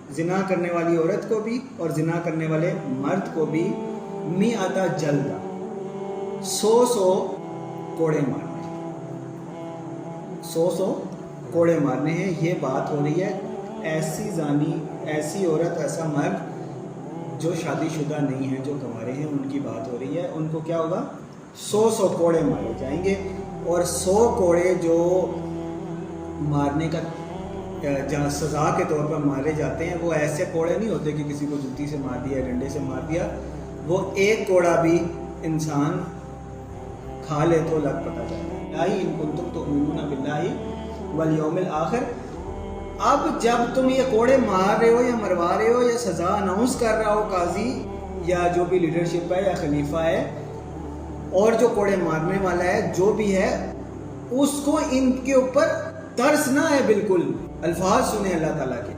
زنا کرنے والی عورت کو بھی اور زنا کرنے والے مرد کو بھی میعتا جلدہ 100 کوڑے مارنے، 100 کوڑے مارنے ہیں۔ یہ بات ہو رہی ہے ایسی زانی، ایسی عورت، ایسا مرد جو شادی شدہ نہیں ہیں، جو کنوارے ہیں، ان کی بات ہو رہی ہے۔ ان کو کیا ہوگا؟ 100 کوڑے مارے جائیں گے۔ اور 100 کوڑے جو مارنے کا جہاں سزا کے طور پر مارے جاتے ہیں، وہ ایسے کوڑے نہیں ہوتے کہ کسی کو جوتی سے مار دیا، ڈنڈے سے مار دیا۔ وہ ایک کوڑا بھی انسان کھا لے تو لگ پتہ جاتا ہے۔ ان کنتم تؤمنون باللہ والیوم الآخر۔ اب جب تم یہ کوڑے مار رہے ہو یا مروا رہے ہو یا سزا اناؤنس کر رہا ہو قاضی یا جو بھی لیڈرشپ ہے یا خلیفہ ہے، اور جو کوڑے مارنے والا ہے جو بھی ہے، اس کو ان کے اوپر ترس نہ ہے، بالکل الفاظ سنیں اللہ تعالیٰ کے،